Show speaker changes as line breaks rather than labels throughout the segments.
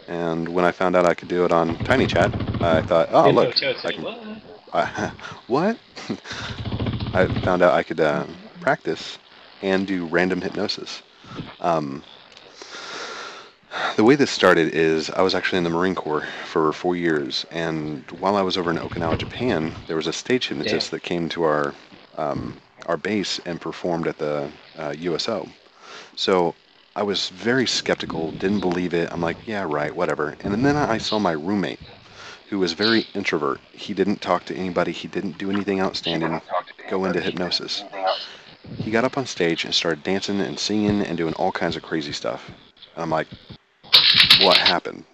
And when I found out I could do it on Tiny Chat, I thought, oh, look, I
Say
can.
what?
What? I found out I could practice and do random hypnosis. Um, the way this started is I was actually in the Marine Corps for 4 years, and while I was over in Okinawa, Japan, there was a stage
Damn.
hypnotist that came to our base and performed at the USO. So I was very skeptical, didn't believe it. I'm like, yeah, right, whatever. And then I saw my roommate, who was very introvert. He didn't talk to anybody. He didn't do anything outstanding. Go into hypnosis. He got up on stage and started dancing and singing and doing all kinds of crazy stuff. And I'm like, what happened?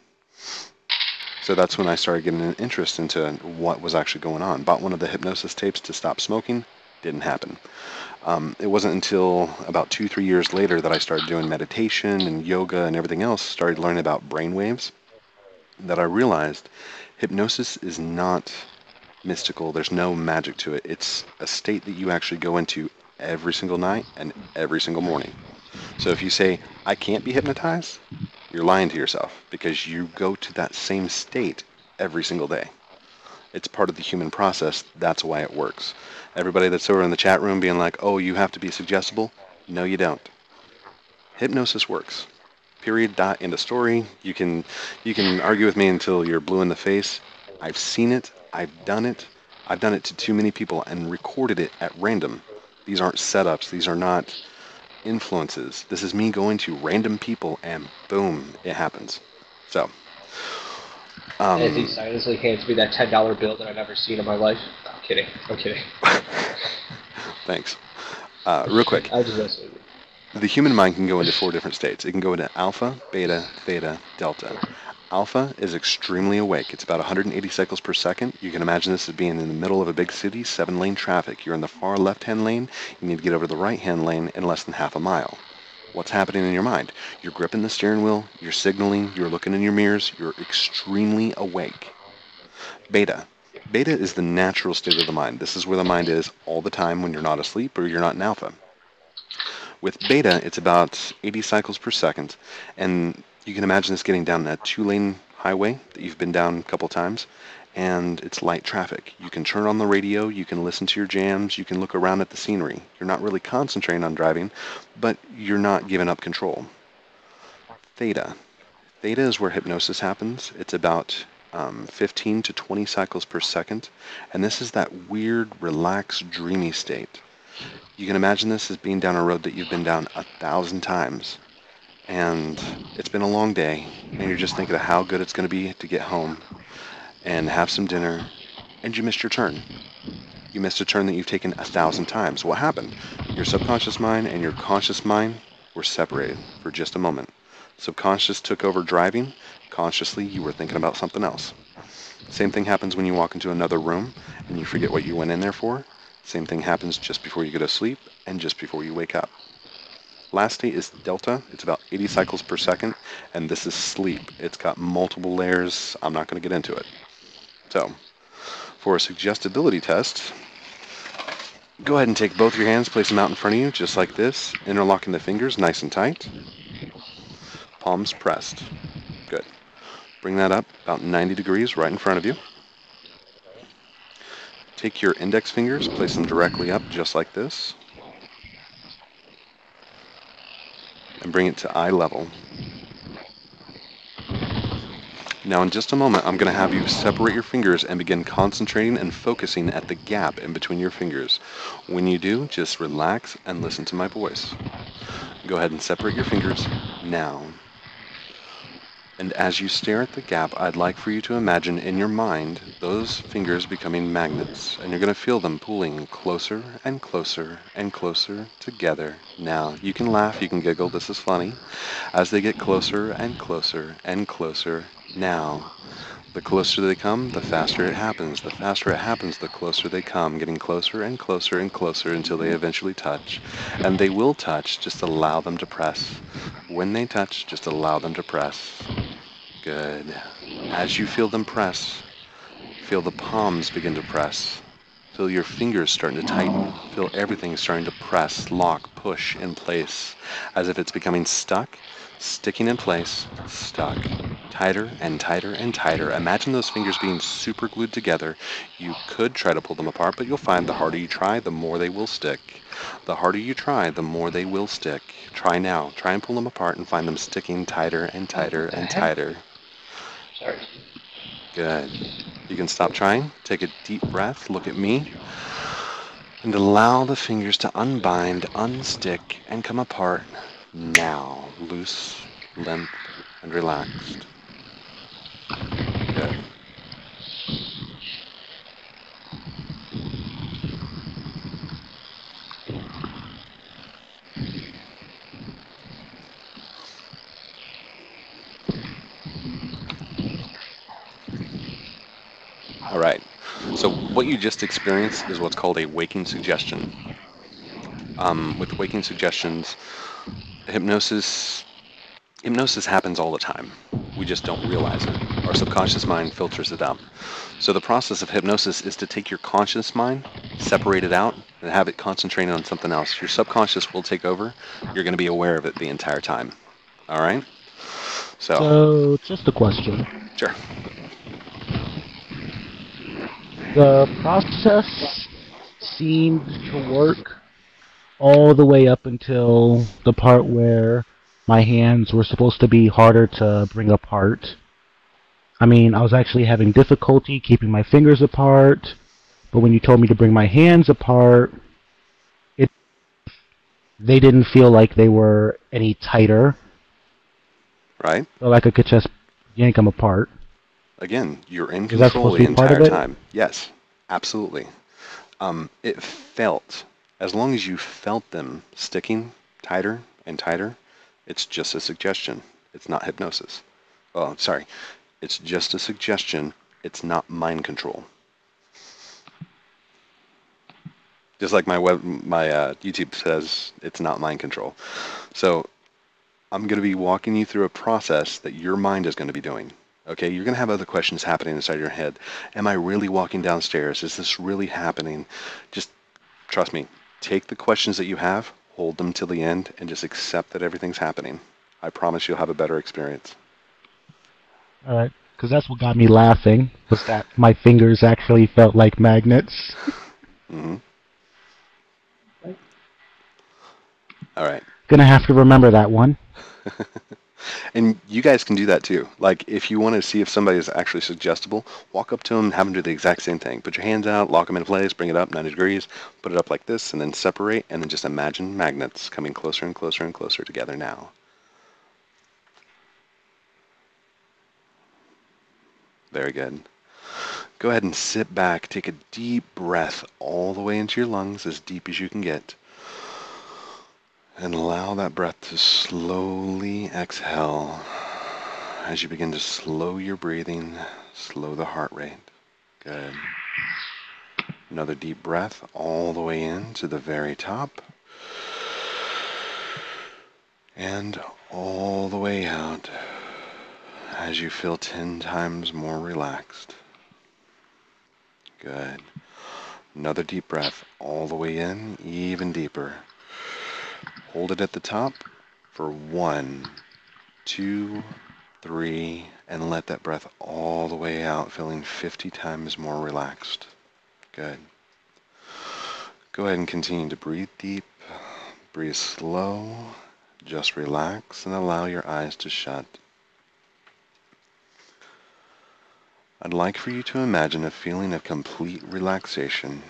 So that's when I started getting an interest into what was actually going on. Bought one of the hypnosis tapes to stop smoking. Didn't happen. It wasn't until about 2, 3 years later that I started doing meditation and yoga and everything else, started learning about brain waves, that I realized hypnosis is not mystical. There's no magic to it. It's a state that you actually go into every single night and every single morning. So if you say, I can't be hypnotized, you're lying to yourself because you go to that same state every single day. It's part of the human process. That's why it works. Everybody that's over in the chat room being like, oh, you have to be suggestible. No, you don't. Hypnosis works. Period. Dot. End of story. You can argue with me until you're blue in the face. I've seen it. I've done it. I've done it to too many people and recorded it at random. These aren't setups. These are not influences. This is me going to random people and boom, it happens. So,
As he
um,
silently hands me that $10 bill that I've never seen in my life. I'm kidding. I'm kidding.
thanks. Real quick,
I just messing with you.
the human mind can go into 4 different states. It can go into alpha, beta, theta, delta. Alpha is extremely awake. It's about 180 cycles per second. You can imagine this as being in the middle of a big city, 7-lane traffic. You're in the far left-hand lane. You need to get over to the right-hand lane in less than half a mile. What's happening in your mind? You're gripping the steering wheel, you're signaling, you're looking in your mirrors, you're extremely awake. Beta. Beta is the natural state of the mind. This is where the mind is all the time when you're not asleep or you're not in alpha. With beta, it's about 80 cycles per second, and you can imagine this getting down that 2-lane highway that you've been down a couple times, and it's light traffic. You can turn on the radio, you can listen to your jams, you can look around at the scenery. You're not really concentrating on driving, but you're not giving up control. Theta. Theta is where hypnosis happens. It's about 15 to 20 cycles per second, and this is that weird, relaxed, dreamy state. You can imagine this as being down a road that you've been down 1,000 times, and it's been a long day, and you're just thinking of how good it's going to be to get home and have some dinner, and you missed your turn. You missed a turn that you've taken 1,000 times. What happened? Your subconscious mind and your conscious mind were separated for just a moment. Subconscious took over driving. Consciously, you were thinking about something else. Same thing happens when you walk into another room and you forget what you went in there for. Same thing happens just before you go to sleep and just before you wake up. Last state is delta. It's about 80 cycles per second, and this is sleep. It's got multiple layers. I'm not going to get into it. So, for a suggestibility test, go ahead and take both your hands, place them out in front of you, just like this, interlocking the fingers nice and tight. Palms pressed. Good. Bring that up about 90 degrees right in front of you. Take your index fingers, place them directly up just like this, and bring it to eye level. Now in just a moment, I'm going to have you separate your fingers and begin concentrating and focusing at the gap in between your fingers. When you do, just relax and listen to my voice. Go ahead and separate your fingers now. And as you stare at the gap, I'd like for you to imagine in your mind those fingers becoming magnets, and you're going to feel them pulling closer and closer and closer together. Now, you can laugh, you can giggle, this is funny. As they get closer and closer and closer, now, the closer they come, the faster it happens. The faster it happens, the closer they come, getting closer and closer and closer until they eventually touch. And they will touch, just allow them to press. When they touch, just allow them to press. Good. As you feel them press, feel the palms begin to press. Feel your fingers starting to tighten. Feel everything starting to press, lock, push in place, as if it's becoming stuck, sticking in place, stuck. Tighter and tighter and tighter. Imagine those fingers being super glued together. You could try to pull them apart, but you'll find the harder you try, the more they will stick. The harder you try, the more they will stick. Try now. Try and pull them apart and find them sticking tighter and
Oh,
tighter
what the
and
heck?
tighter.
Sorry.
Good. You can stop trying. Take a deep breath. Look at me. And allow the fingers to unbind, unstick, and come apart now. Loose, limp, and relaxed. Good. All right. So what you just experienced is what's called a waking suggestion. With waking suggestions, hypnosis happens all the time. We just don't realize it. Our subconscious mind filters it out. So the process of hypnosis is to take your conscious mind, separate it out, and have it concentrating on something else. Your subconscious will take over. You're going to be aware of it the entire time. All right? So,
So, just a question.
sure.
The process seemed to work all the way up until the part where my hands were supposed to be harder to bring apart. I mean, I was actually having difficulty keeping my fingers apart, but when you told me to bring my hands apart, it they didn't feel like they were any tighter,
Right?
so like I could just yank them apart.
Again, you're in
Is that
control
supposed to
the
be part of
entire
it?
time. Yes, absolutely. It felt, as long as you felt them sticking tighter and tighter, it's just a suggestion. It's not hypnosis. Oh, sorry. It's just a suggestion. It's not mind control. Just like my YouTube says, it's not mind control. So I'm going to be walking you through a process that your mind is going to be doing. Okay, you're going to have other questions happening inside your head. Am I really walking downstairs? Is this really happening? Just trust me. Take the questions that you have, hold them till the end, and just accept that everything's happening. I promise you'll have a better experience.
Alright, because that's what got me laughing, was that my fingers actually felt like magnets.
Mm-hmm. All right.
Gonna have to remember that one.
And you guys can do that too. Like, if you want to see if somebody is actually suggestible, walk up to them, have them do the exact same thing. Put your hands out, lock them in place, bring it up 90 degrees, put it up like this, and then separate, and then just imagine magnets coming closer and closer and closer together now. Very good. Go ahead and sit back. Take a deep breath all the way into your lungs, as deep as you can get. And allow that breath to slowly exhale as you begin to slow your breathing, slow the heart rate. Good. Another deep breath all the way in to the very top. And all the way out as you feel 10 times more relaxed. Good. Another deep breath all the way in, even deeper. Hold it at the top for 1, 2, 3, and let that breath all the way out, feeling 50 times more relaxed. Good. Go ahead and continue to breathe deep, breathe slow, just relax and allow your eyes to shut. I'd like for you to imagine a feeling of complete relaxation,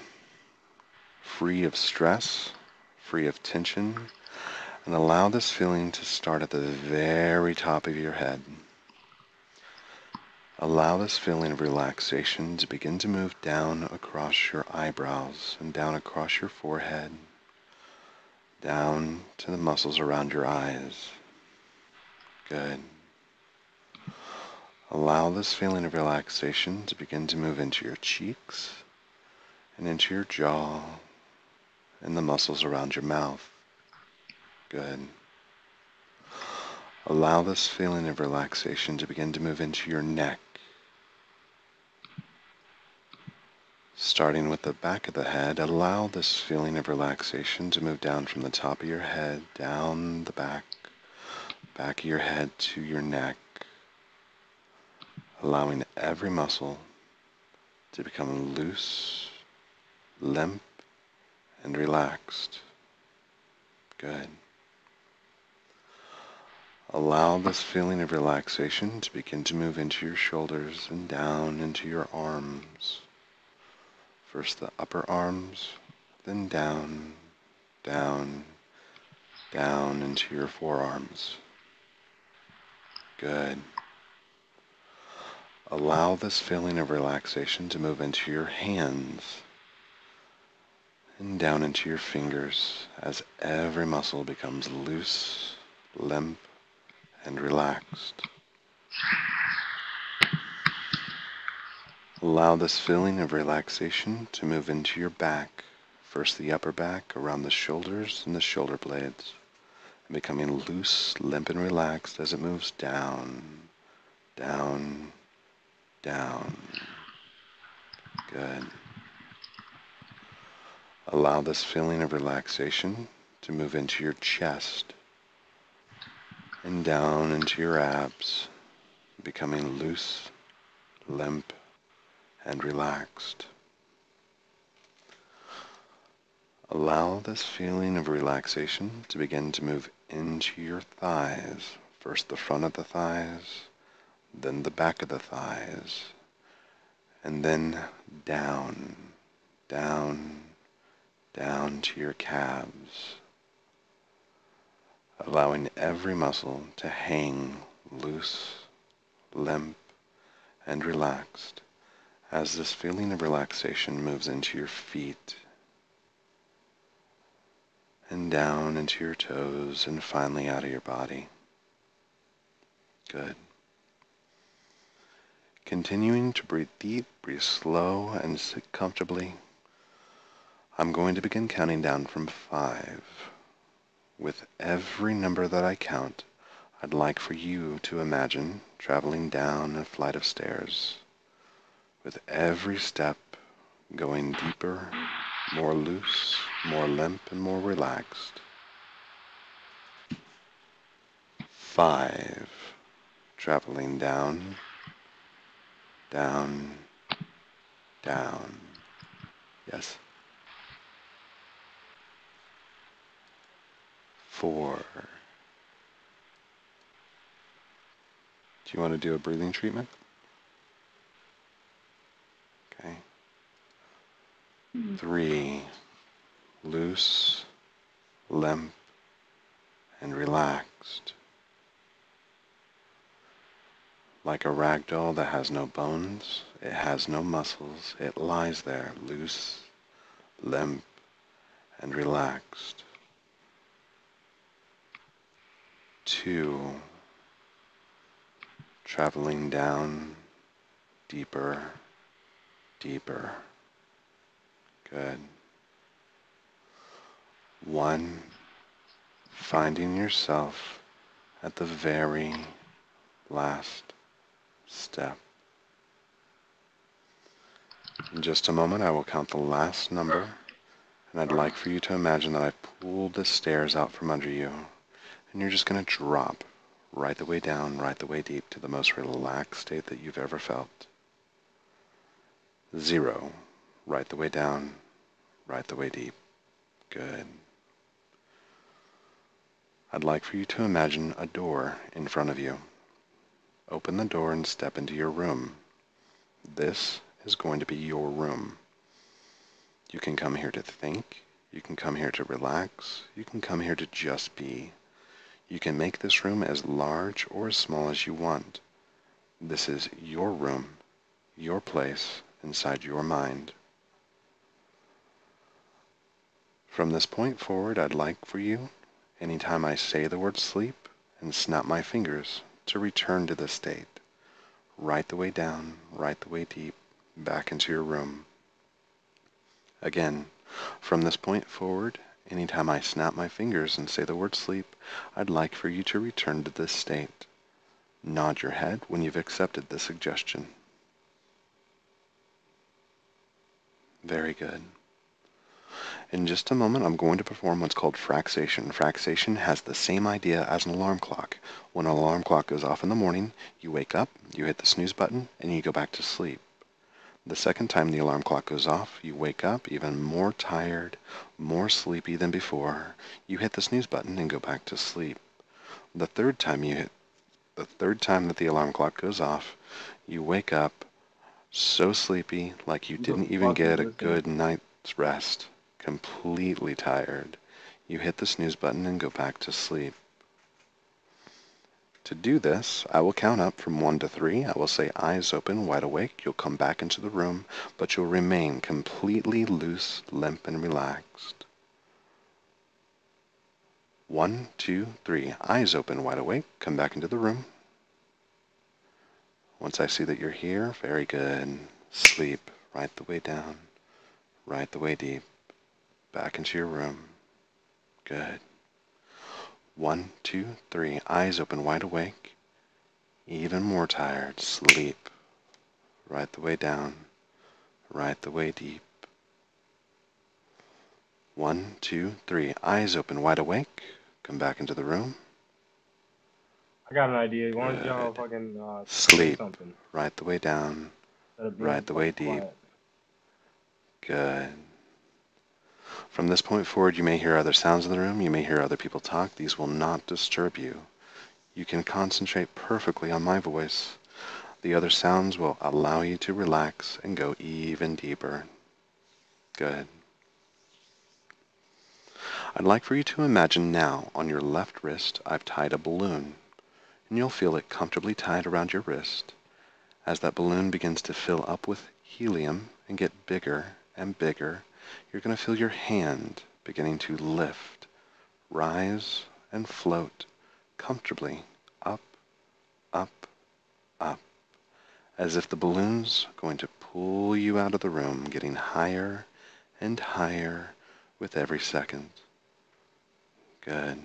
free of stress, free of tension, and allow this feeling to start at the very top of your head. Allow this feeling of relaxation to begin to move down across your eyebrows and down across your forehead, down to the muscles around your eyes. Good. Allow this feeling of relaxation to begin to move into your cheeks and into your jaw and the muscles around your mouth. Good. Allow this feeling of relaxation to begin to move into your neck, starting with the back of the head. Allow this feeling of relaxation to move down from the top of your head, down the back of your head to your neck. allowing every muscle to become loose, limp, and relaxed. Good. Allow this feeling of relaxation to begin to move into your shoulders and down into your arms. First the upper arms, then down, down, down into your forearms. Good. Allow this feeling of relaxation to move into your hands and down into your fingers as every muscle becomes loose, limp, and relaxed. Allow this feeling of relaxation to move into your back, first the upper back around the shoulders and the shoulder blades, and becoming loose, limp, and relaxed as it moves down, down, down. Good. Allow this feeling of relaxation to move into your chest and down into your abs, becoming loose, limp, and relaxed. Allow this feeling of relaxation to begin to move into your thighs. First the front of the thighs, then the back of the thighs, and then down, down, down to your calves, allowing every muscle to hang loose, limp, and relaxed as this feeling of relaxation moves into your feet and down into your toes and finally out of your body. Good. Continuing to breathe deep, breathe slow, and sit comfortably. I'm going to begin counting down from 5. With every number that I count, I'd like for you to imagine traveling down a flight of stairs. With every step going deeper, more loose, more limp, and more relaxed. 5. Traveling down, down, down. Yes. 4. Do you want to do a breathing treatment? Okay. 3. Loose, limp, and relaxed. Like a rag doll that has no bones, it has no muscles, it lies there loose, limp, and relaxed. 2. Traveling down, deeper, deeper. Good. 1. Finding yourself at the very last step. In just a moment, I will count the last number, and I'd like for you to imagine that I've pulled the stairs out from under you, and you're just going to drop right the way down, right the way deep to the most relaxed state that you've ever felt. 0, right the way down, right the way deep. Good. I'd like for you to imagine a door in front of you. Open the door and step into your room. This is going to be your room. You can come here to think, you can come here to relax, you can come here to just be. You can make this room as large or as small as you want. This is your room, your place inside your mind. From this point forward, I'd like for you, anytime I say the word sleep and snap my fingers, to return to this state. Right the way down, right the way deep, back into your room. Again, from this point forward, anytime I snap my fingers and say the word sleep, I'd like for you to return to this state. Nod your head when you've accepted the suggestion. Very good. In just a moment, I'm going to perform what's called fraxation. Fraxation has the same idea as an alarm clock. When an alarm clock goes off in the morning, you wake up, you hit the snooze button, and you go back to sleep. The second time the alarm clock goes off, you wake up even more tired, more sleepy than before. You hit the snooze button and go back to sleep. The third time that the alarm clock goes off, you wake up so sleepy, like you didn't even get a good night's rest, completely tired. You hit the snooze button and go back to sleep. To do this, I will count up from 1 to 3. I will say eyes open, wide awake. You'll come back into the room, but you'll remain completely loose, limp, and relaxed. 1, 2, 3. Eyes open, wide awake. Come back into the room. Once I see that you're here, very good. Sleep right the way down, right the way deep. Back into your room. Good. 1, 2, 3. Eyes open, wide awake. Even more tired. Sleep. Right the way down. Right the way deep. 1, 2, 3. Eyes open, wide awake. Come back into the room.
I got an idea. Why don't y'all
Good.
fucking
Sleep.
something?
Right the way down. Right the way deep. Good. From this point forward, you may hear other sounds in the room. You may hear other people talk. These will not disturb you. You can concentrate perfectly on my voice. The other sounds will allow you to relax and go even deeper. Good. I'd like for you to imagine now on your left wrist I've tied a balloon, and you'll feel it comfortably tied around your wrist. As that balloon begins to fill up with helium and get bigger and bigger, you're going to feel your hand beginning to lift, rise, and float comfortably up, up, up, as if the balloon's going to pull you out of the room, getting higher and higher with every second. Good.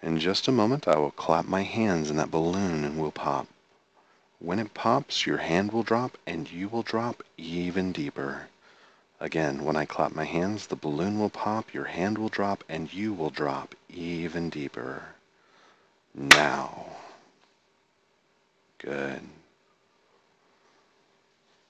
In just a moment, I will clap my hands in that balloon and we'll pop. When it pops, your hand will drop and you will drop even deeper. Again, when I clap my hands, the balloon will pop, your hand will drop, and you will drop even deeper. Now. Good.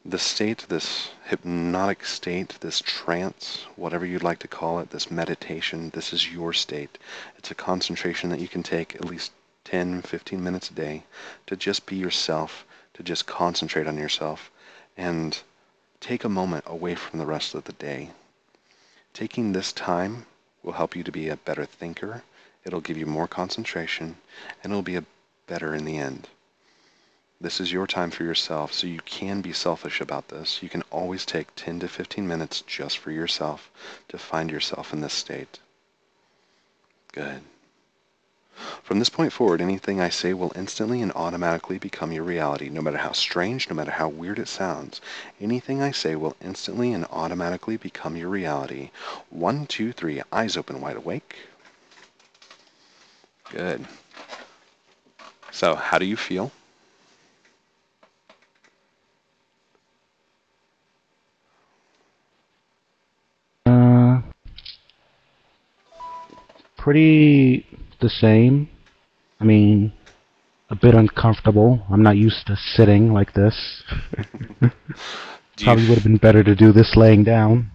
The state, this hypnotic state, this trance, whatever you'd like to call it, this meditation, this is your state. It's a concentration that you can take at least 10, 15 minutes a day to just be yourself, to just concentrate on yourself, and take a moment away from the rest of the day. Taking this time will help you to be a better thinker. It'll give you more concentration, and it'll be better in the end. This is your time for yourself, so you can be selfish about this. You can always take 10 to 15 minutes just for yourself to find yourself in this state. Good. From this point forward, anything I say will instantly and automatically become your reality, no matter how strange, no matter how weird it sounds. Anything I say will instantly and automatically become your reality. 1, 2, 3, eyes open, wide awake. Good. So, how do you feel?
Pretty the same. I mean, a bit uncomfortable. I'm not used to sitting like this. Probably would have been better to do this laying down.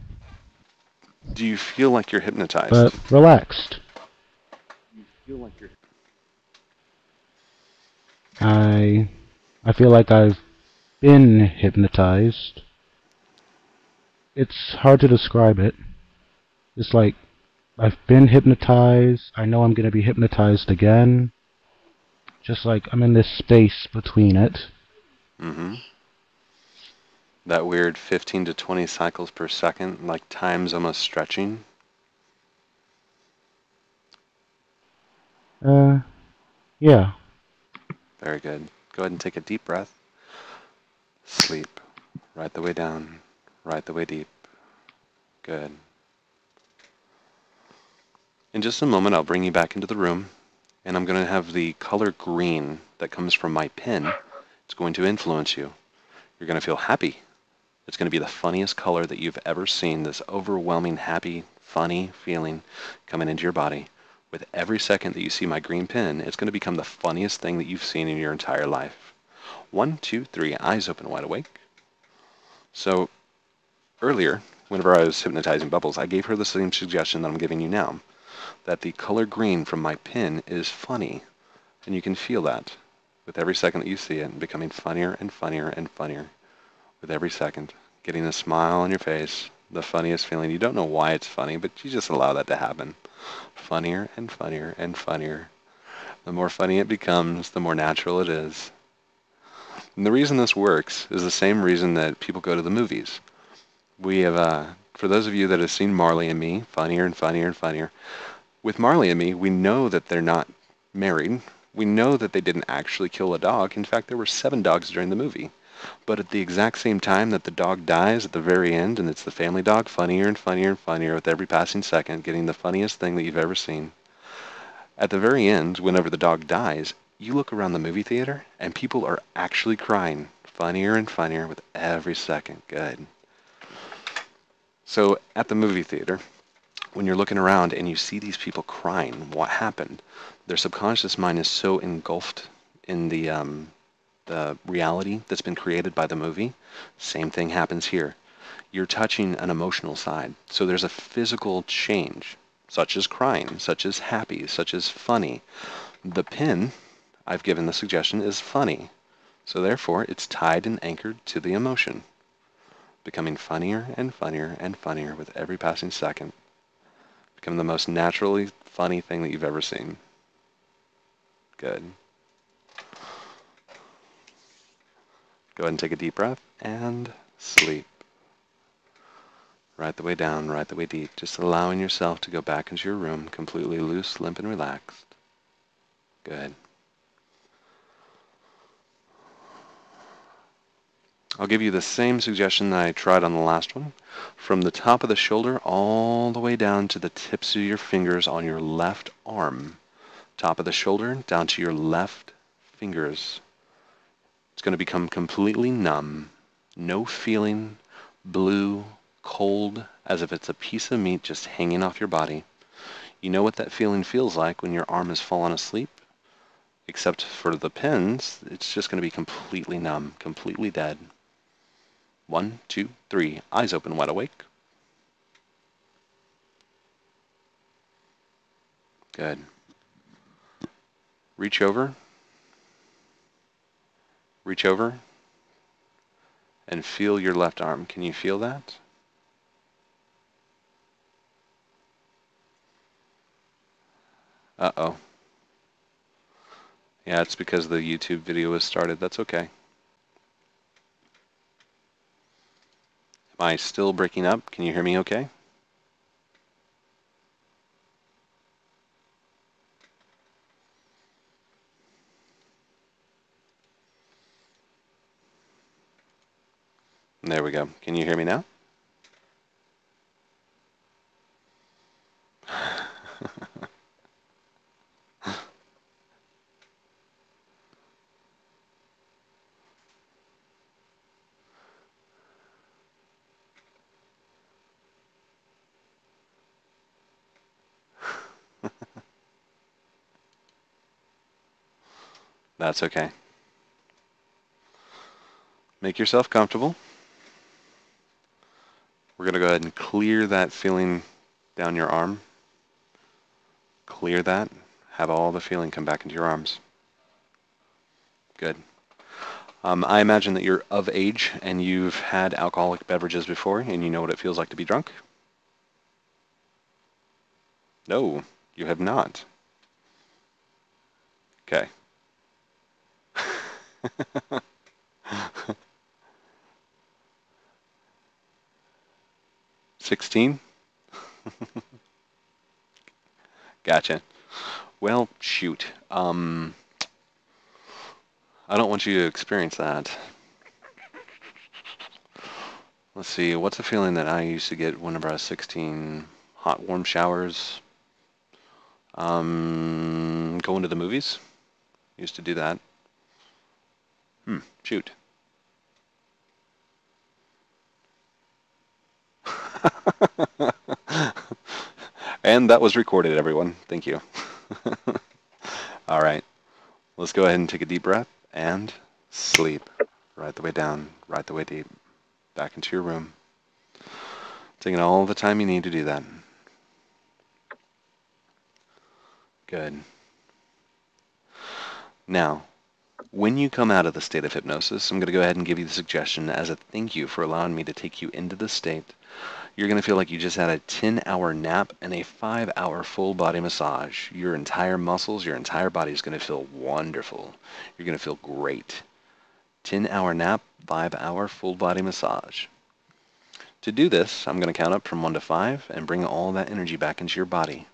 Do you feel like you're hypnotized?
But relaxed. I feel like I've been hypnotized. It's hard to describe it. It's like I've been hypnotized. I know I'm going to be hypnotized again. Just like I'm in this space between it.
Mm-hmm. That weird 15 to 20 cycles per second, like time's almost stretching.
Yeah.
Very good. Go ahead and take a deep breath. Sleep. Right the way down. Right the way deep. Good. In just a moment, I'll bring you back into the room, and I'm going to have the color green that comes from my pen. It's going to influence you. You're going to feel happy. It's going to be the funniest color that you've ever seen, this overwhelming, happy, funny feeling coming into your body. With every second that you see my green pin, it's going to become the funniest thing that you've seen in your entire life. 1, 2, 3, eyes open, wide awake. So earlier, whenever I was hypnotizing Bubbles, I gave her the same suggestion that I'm giving you now, that the color green from my pin is funny. And you can feel that with every second that you see it, becoming funnier and funnier and funnier with every second, getting a smile on your face, the funniest feeling. You don't know why it's funny, but you just allow that to happen. Funnier and funnier and funnier. The more funny it becomes, the more natural it is. And the reason this works is the same reason that people go to the movies. We have, for those of you that have seen Marley and Me, funnier and funnier and funnier, with Marley and Me, we know that they're not married. We know that they didn't actually kill a dog. In fact, there were 7 dogs during the movie. But at the exact same time that the dog dies at the very end, and it's the family dog, funnier and funnier and funnier with every passing second, getting the funniest thing that you've ever seen. At the very end, whenever the dog dies, you look around the movie theater, and people are actually crying, funnier and funnier with every second. Good. So at the movie theater, when you're looking around and you see these people crying, what happened? Their subconscious mind is so engulfed in the reality that's been created by the movie. Same thing happens here. You're touching an emotional side. So there's a physical change, such as crying, such as happy, such as funny. The pin, I've given the suggestion, is funny. So therefore, it's tied and anchored to the emotion, becoming funnier and funnier and funnier with every passing second. Become the most naturally funny thing that you've ever seen. Good. Go ahead and take a deep breath and sleep. Right the way down, right the way deep. Just allowing yourself to go back into your room completely loose, limp, and relaxed. Good. I'll give you the same suggestion that I tried on the last one. From the top of the shoulder all the way down to the tips of your fingers on your left arm. Top of the shoulder down to your left fingers. It's going to become completely numb. No feeling, blue, cold, as if it's a piece of meat just hanging off your body. You know what that feeling feels like when your arm has fallen asleep? Except for the pins, it's just going to be completely numb, completely dead. 1, 2, 3, eyes open, wide awake. Good. Reach over. Reach over and feel your left arm. Can you feel that? Uh-oh. Yeah, it's because the YouTube video was started. That's okay. Am I still breaking up? Can you hear me okay? There we go. Can you hear me now? That's okay. Make yourself comfortable. We're going to go ahead and clear that feeling down your arm. Clear that. Have all the feeling come back into your arms. Good. I imagine that you're of age and you've had alcoholic beverages before and you know what it feels like to be drunk? No, you have not. Okay. 16? Gotcha. Well, shoot. I don't want you to experience that. Let's see, what's a feeling that I used to get whenever I was 16? Hot, warm showers. Going to the movies. Used to do that. Shoot. And that was recorded, everyone. Thank you. All right. Let's go ahead and take a deep breath and sleep. Right the way down, right the way deep. Back into your room. Taking all the time you need to do that. Good. Now, when you come out of the state of hypnosis, I'm going to go ahead and give you the suggestion as a thank you for allowing me to take you into the state. You're going to feel like you just had a 10-hour nap and a 5-hour full body massage. Your entire muscles, your entire body is going to feel wonderful. You're going to feel great. 10-hour nap, 5-hour full body massage. To do this, I'm going to count up from 1 to 5 and bring all that energy back into your body.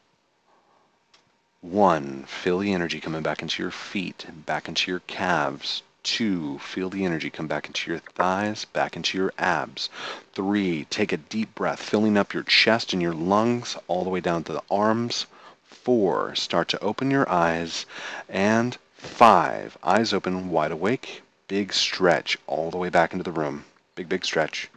1, feel the energy coming back into your feet, back into your calves. 2, feel the energy come back into your thighs, back into your abs. 3, take a deep breath, filling up your chest and your lungs all the way down to the arms. 4, start to open your eyes. And 5, eyes open, wide awake, big stretch all the way back into the room. Big, big stretch.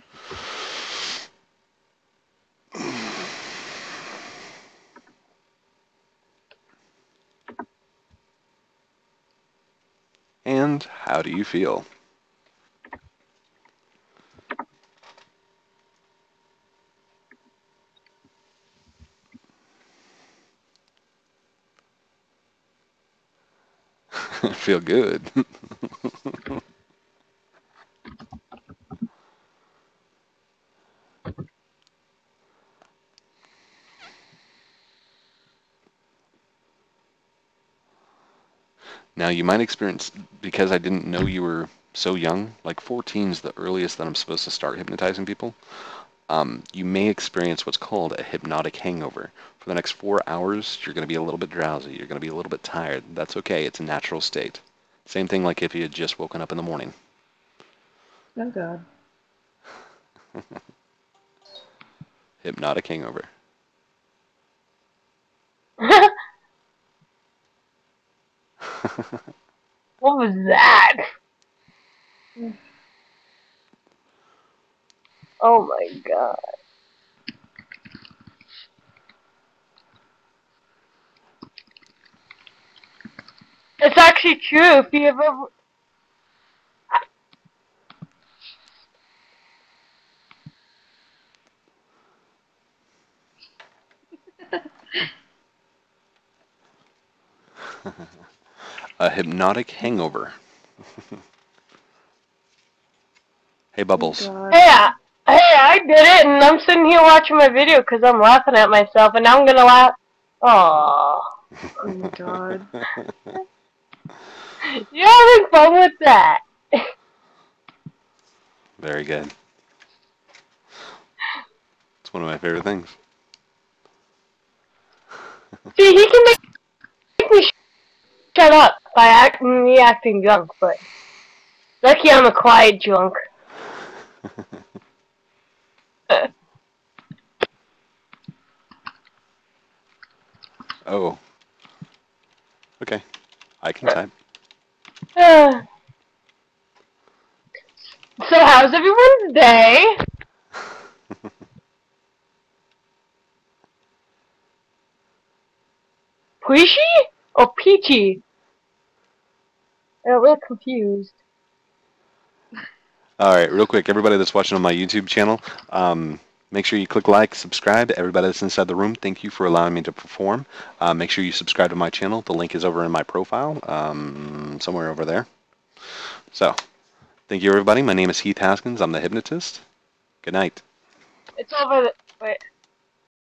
And how do you feel? Feel good. Now you might experience, because I didn't know you were so young, like 14 is the earliest that I'm supposed to start hypnotizing people. You may experience what's called a hypnotic hangover. For the next 4 hours, you're going to be a little bit drowsy. You're going to be a little bit tired. That's okay. It's a natural state. Same thing like if you had just woken up in the morning.
Oh, God.
Hypnotic hangover.
What was that? Oh my God. It's actually true. If you ever...
A hypnotic hangover. Hey, Bubbles.
Oh, I did it, and I'm sitting here watching my video because I'm laughing at myself, and now I'm gonna laugh. Aww. Oh my God. You're having fun with that.
Very good. It's one of my favorite things.
See, he can make me shut up by me acting drunk, but lucky I'm a quiet drunk.
Oh. Okay. I can type.
So how's everyone's day? Peachy or peachy? I'm a little confused.
All right, real quick, everybody that's watching on my YouTube channel, make sure you click like, subscribe. Everybody that's inside the room, thank you for allowing me to perform. Make sure you subscribe to my channel. The link is over in my profile, somewhere over there. So, thank you, everybody. My name is Heath Haskins. I'm the hypnotist. Good night.
It's over. Wait.